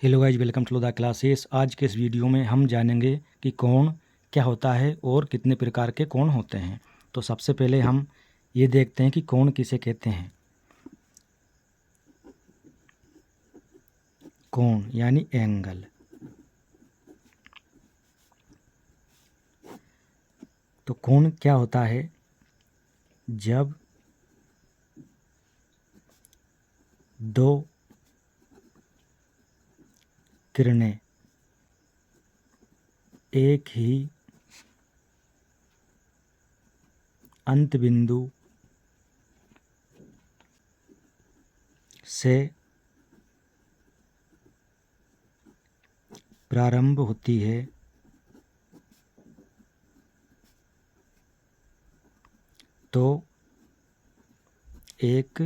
Hello guys, welcome to the classes. आज के इस वीडियो में हम जानेंगे कि कोण क्या होता है और कितने प्रकार के कोण होते हैं। तो सबसे पहले हम ये देखते हैं कि कोण किसे कहते हैं। कोण यानी एंगल। तो कोण क्या होता है? जब दो किरणें एक ही अंत बिंदु से प्रारंभ होती है तो एक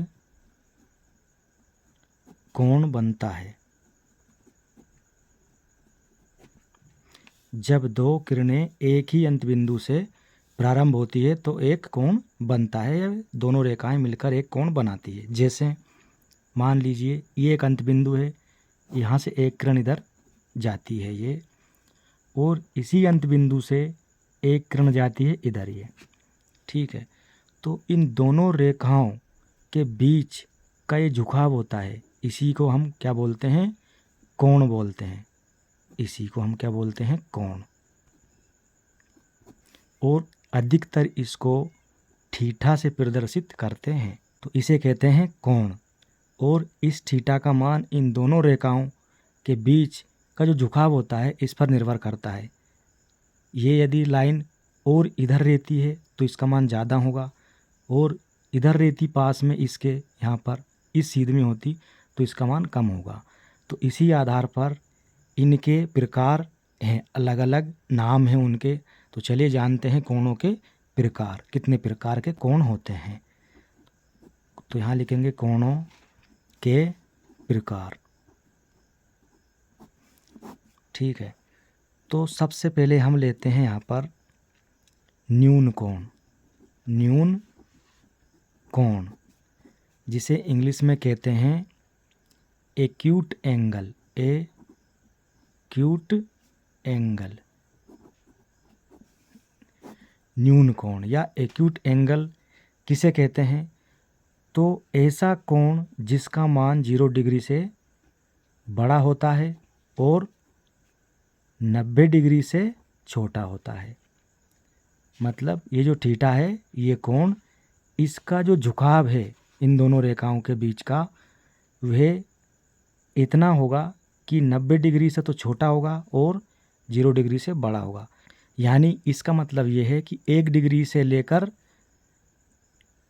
कोण बनता है। जब दो किरणें एक ही अंत बिंदु से प्रारंभ होती है तो एक कोण बनता है, या दोनों रेखाएं मिलकर एक कोण बनाती है। जैसे मान लीजिए ये एक अंत बिंदु है, यहाँ से एक किरण इधर जाती है ये, और इसी अंत बिंदु से एक किरण जाती है इधर ये। ठीक है, तो इन दोनों रेखाओं के बीच का ये झुकाव होता है, इसी को हम क्या बोलते हैं? कोण बोलते हैं। इसी को हम क्या बोलते हैं? कोण। और अधिकतर इसको थीटा से प्रदर्शित करते हैं, तो इसे कहते हैं कोण। और इस थीटा का मान इन दोनों रेखाओं के बीच का जो झुकाव होता है इस पर निर्भर करता है। ये यदि लाइन और इधर रहती है तो इसका मान ज़्यादा होगा, और इधर रहती पास में इसके, यहाँ पर इस सीध में होती तो इसका मान कम होगा। तो इसी आधार पर इनके प्रकार हैं, अलग अलग नाम हैं उनके। तो चलिए जानते हैं कोणों के प्रकार, कितने प्रकार के कोण होते हैं। तो यहाँ लिखेंगे कोणों के प्रकार। ठीक है, तो सबसे पहले हम लेते हैं यहाँ पर न्यून कोण। न्यून कोण जिसे इंग्लिश में कहते हैं एक्यूट एंगल। एक्यूट एंगल, न्यून कोण या एक्यूट एंगल किसे कहते हैं? तो ऐसा कोण जिसका मान 0 डिग्री से बड़ा होता है और 90 डिग्री से छोटा होता है। मतलब ये जो थीटा है, ये कोण, इसका जो झुकाव है इन दोनों रेखाओं के बीच का, वह इतना होगा कि 90 डिग्री से तो छोटा होगा और 0 डिग्री से बड़ा होगा। यानी इसका मतलब ये है कि 1 डिग्री से लेकर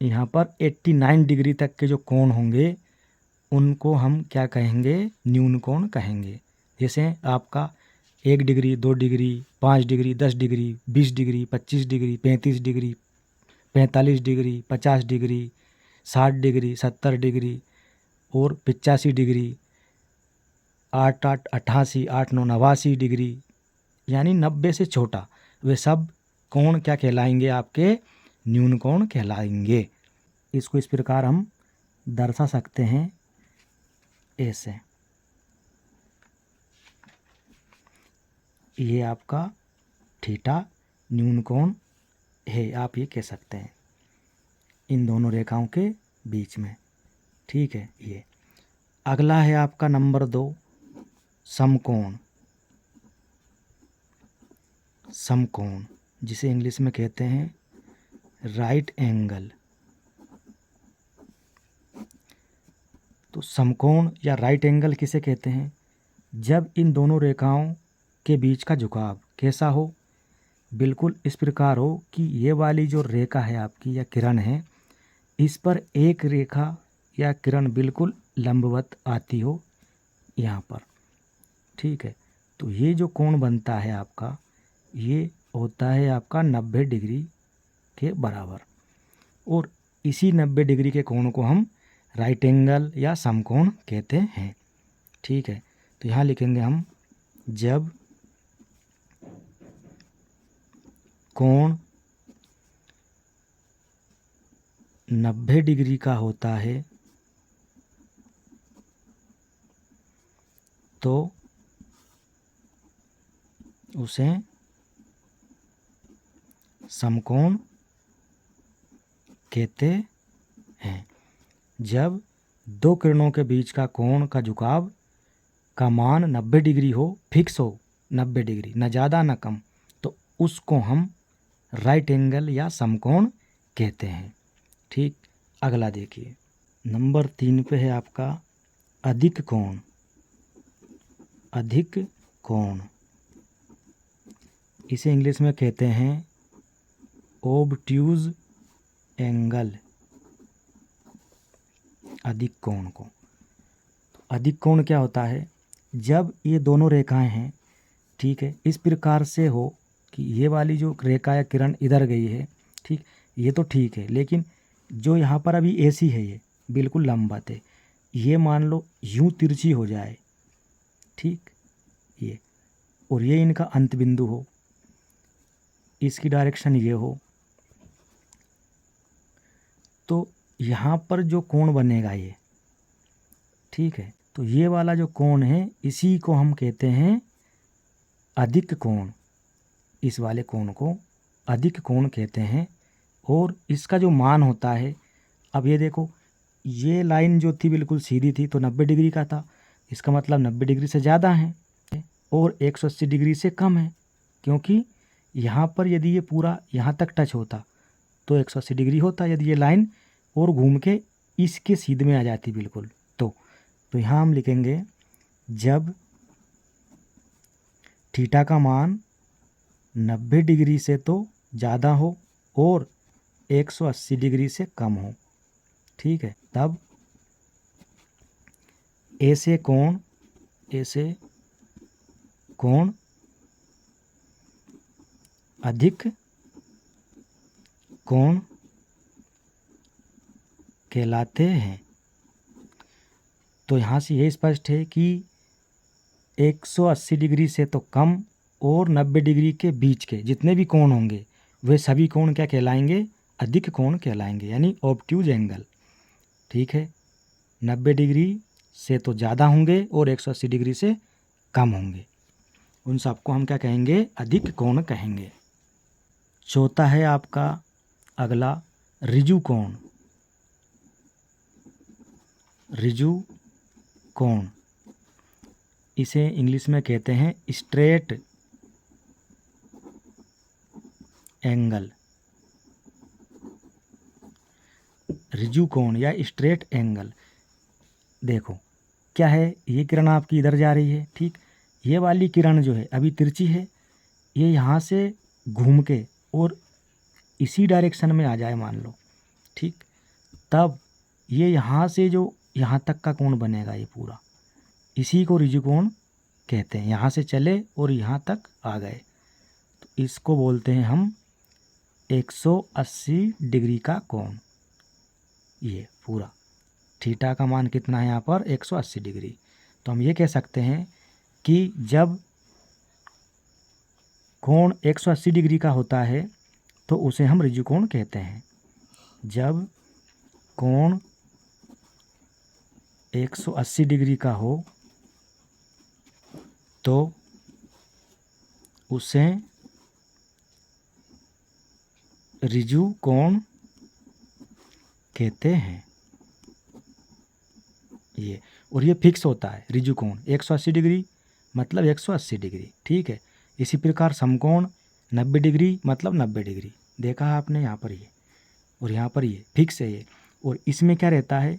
यहाँ पर 89 डिग्री तक के जो कोण होंगे उनको हम क्या कहेंगे? न्यून कोण कहेंगे। जैसे आपका 1 degree, 2 degree, 5 degree, 10 degree, 20 degree, 25 degree, 35 degree, 45 degree, 50 degree, 60 degree, 70 degree और 85 डिग्री, 8 8 88, 8 9 89 डिग्री, यानी 90 से छोटा, वे सब कोण क्या कहलाएंगे? आपके न्यून कोण कहलाएंगे। इसको इस प्रकार हम दर्शा सकते हैं ऐसे। ये आपका थीटा न्यून कोण है, आप ये कह सकते हैं इन दोनों रेखाओं के बीच में। ठीक है, ये अगला है आपका नंबर 2, समकोण। समकोण जिसे इंग्लिश में कहते हैं राइट एंगल। तो समकोण या राइट एंगल किसे कहते हैं? जब इन दोनों रेखाओं के बीच का झुकाव कैसा हो? बिल्कुल इस प्रकार हो कि ये वाली जो रेखा है आपकी या किरण है, इस पर एक रेखा या किरण बिल्कुल लंबवत आती हो यहाँ पर। ठीक है, तो ये जो कोण बनता है आपका, ये होता है आपका 90 डिग्री के बराबर। और इसी 90 डिग्री के कोण को हम राइट एंगल या समकोण कहते हैं। ठीक है, तो यहाँ लिखेंगे हम, जब कोण 90 डिग्री का होता है तो उसे समकोण कहते हैं। जब दो किरणों के बीच का कोण का झुकाव का मान 90 डिग्री हो, फिक्स हो 90 डिग्री, न ज़्यादा न कम, तो उसको हम राइट एंगल या समकोण कहते हैं। ठीक, अगला देखिए, नंबर 3 पे है आपका अधिक कोण। अधिक कोण, इसे इंग्लिश में कहते हैं ओबट्यूज एंगल। अधिक कोण को, तो अधिक कोण क्या होता है? जब ये दोनों रेखाएं हैं, ठीक है, इस प्रकार से हो कि ये वाली जो रेखा या किरण इधर गई है, ठीक, ये तो ठीक है, लेकिन जो यहाँ पर अभी ऐसी है ये बिल्कुल लंबवत है, ये मान लो यूं तिरछी हो जाए, ठीक, ये, और ये इनका अंत बिंदु हो, इसकी डायरेक्शन ये हो, तो यहाँ पर जो कोण बनेगा ये, ठीक है, तो ये वाला जो कोण है इसी को हम कहते हैं अधिक कोण। इस वाले कोण को अधिक कोण कहते हैं। और इसका जो मान होता है, अब ये देखो, ये लाइन जो थी बिल्कुल सीधी थी तो 90 डिग्री का था, इसका मतलब 90 डिग्री से ज़्यादा है और 180 डिग्री से कम है, क्योंकि यहाँ पर यदि ये पूरा यहाँ तक टच होता तो 180 डिग्री होता, यदि ये लाइन और घूम के इसके सीधे में आ जाती बिल्कुल, तो यहाँ हम लिखेंगे जब थीटा का मान 90 डिग्री से तो ज़्यादा हो और 180 डिग्री से कम हो, ठीक है, तब ऐसे कोण अधिक कोण कहलाते हैं। तो यहाँ से ये स्पष्ट है कि 180 डिग्री से तो कम और 90 डिग्री के बीच के जितने भी कोण होंगे वे सभी कोण क्या कहलाएंगे? अधिक कोण कहलाएंगे, यानी ऑब्ट्यूज एंगल, ठीक है। 90 डिग्री से तो ज़्यादा होंगे और 180 डिग्री से कम होंगे, उन सबको हम क्या कहेंगे? अधिक कोण कहेंगे। चौथा है आपका अगला ऋजु कोण। ऋजु कोण, इसे इंग्लिश में कहते हैं स्ट्रेट एंगल। ऋजु कोण या स्ट्रेट एंगल, देखो क्या है, ये किरण आपकी इधर जा रही है, ठीक, ये वाली किरण जो है अभी तिरछी है, ये यहाँ से घूम के और इसी डायरेक्शन में आ जाए मान लो, ठीक, तब ये यहाँ से जो यहाँ तक का कोण बनेगा ये पूरा, इसी को ऋजु कोण कहते हैं। यहाँ से चले और यहाँ तक आ गए तो इसको बोलते हैं हम 180 डिग्री का कोण। ये पूरा थीटा का मान कितना है यहाँ पर? 180 डिग्री। तो हम ये कह सकते हैं कि जब कोण 180 डिग्री का होता है तो उसे हम ऋजु कोण कहते हैं। जब कोण 180 डिग्री का हो तो उसे ऋजु कोण कहते हैं। ये, और ये फिक्स होता है ऋजु कोण 180 डिग्री मतलब 180 डिग्री, ठीक है। इसी प्रकार समकोण 90 डिग्री मतलब 90 डिग्री, देखा है आपने यहाँ पर ये, और यहाँ पर ये फिक्स है ये। और इसमें क्या रहता है,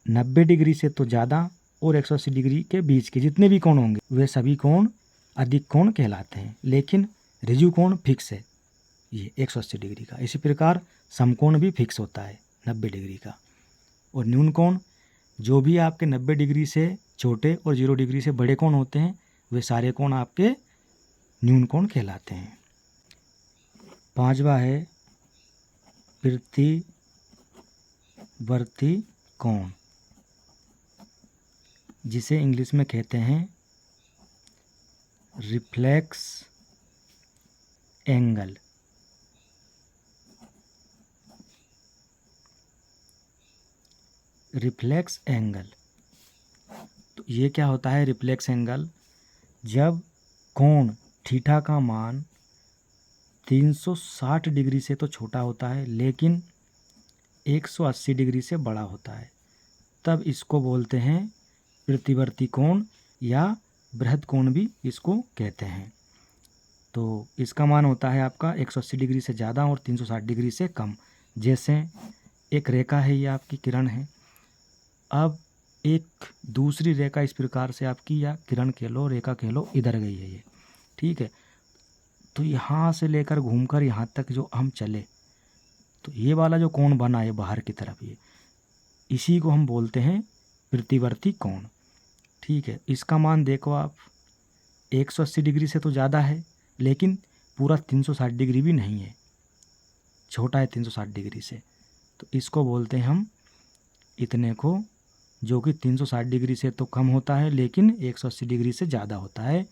90 डिग्री से तो ज़्यादा और 180 डिग्री के बीच के जितने भी कोण होंगे वे सभी कोण अधिक कोण कहलाते हैं, लेकिन ऋजु कोण फिक्स है ये 180 डिग्री का। इसी प्रकार समकोण भी फिक्स होता है 90 डिग्री का। और न्यून कोण, जो भी आपके 90 डिग्री से छोटे और 0 डिग्री से बड़े कोण होते हैं वे सारे कोण आपके न्यून कोण कहलाते हैं। पांचवा है प्रतिवर्ती कोण, जिसे इंग्लिश में कहते हैं रिफ्लेक्स एंगल। रिफ्लेक्स एंगल, तो ये क्या होता है रिफ्लेक्स एंगल, जब कोण थीटा का मान 360 डिग्री से तो छोटा होता है लेकिन 180 डिग्री से बड़ा होता है, तब इसको बोलते हैं प्रतिवर्ती कोण या बृहद कोण भी इसको कहते हैं। तो इसका मान होता है आपका 180 डिग्री से ज़्यादा और 360 डिग्री से कम। जैसे एक रेखा है, ये आपकी किरण है, अब एक दूसरी रेखा इस प्रकार से आपकी, या किरण कह लो, रेखा कह लो, इधर गई है ये, ठीक है। तो यहाँ से लेकर घूमकर यहाँ तक जो हम चले, तो ये वाला जो कोण बना है बाहर की तरफ, ये इसी को हम बोलते हैं प्रतिवर्ती कोण, ठीक है। इसका मान देखो आप, 180 डिग्री से तो ज़्यादा है लेकिन पूरा 360 डिग्री भी नहीं है, छोटा है 360 डिग्री से। तो इसको बोलते हैं हम इतने को, जो कि 360 डिग्री से तो कम होता है लेकिन 180 डिग्री से ज़्यादा होता है,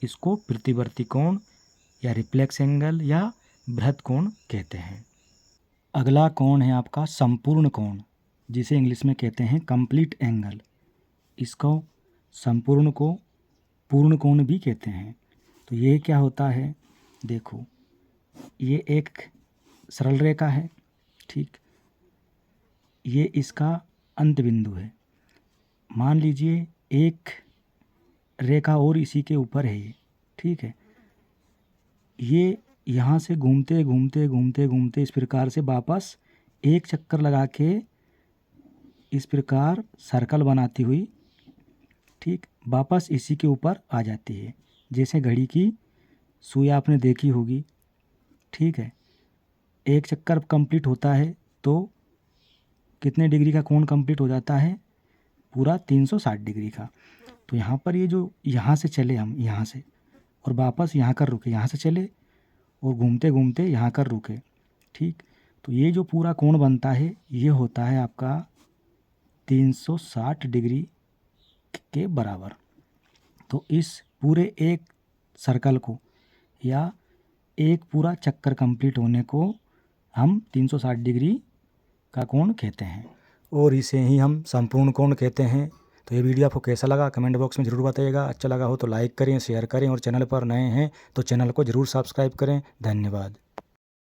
इसको प्रतिवर्ती कोण या रिफ्लेक्स एंगल या बृहद कोण कहते हैं। अगला कोण है आपका संपूर्ण कोण, जिसे इंग्लिश में कहते हैं कंप्लीट एंगल। इसको संपूर्ण को पूर्ण कोण भी कहते हैं। तो ये क्या होता है, देखो ये एक सरल रेखा है, ठीक, ये इसका अंत बिंदु है। मान लीजिए एक रेखा और इसी के ऊपर है ये, ठीक है। ये यहाँ से घूमते घूमते घूमते घूमते इस प्रकार से वापस एक चक्कर लगा के इस प्रकार सर्कल बनाती हुई, ठीक, वापस इसी के ऊपर आ जाती है। जैसे घड़ी की सुई आपने देखी होगी, ठीक है। एक चक्कर कंप्लीट होता है तो कितने डिग्री का कोण कंप्लीट हो जाता है, पूरा 360 डिग्री का। तो यहाँ पर ये जो यहाँ से चले हम, यहाँ से और वापस यहाँ कर रुके, यहाँ से चले और घूमते घूमते यहाँ कर रुके, ठीक। तो ये जो पूरा कोण बनता है ये होता है आपका 360 डिग्री के बराबर। तो इस पूरे एक सर्कल को या एक पूरा चक्कर कंप्लीट होने को हम 360 डिग्री का कोण कहते हैं, और इसे ही हम संपूर्ण कोण कहते हैं। तो ये वीडियो आपको कैसा लगा कमेंट बॉक्स में ज़रूर बताइएगा। अच्छा लगा हो तो लाइक करें, शेयर करें, और चैनल पर नए हैं तो चैनल को ज़रूर सब्सक्राइब करें। धन्यवाद।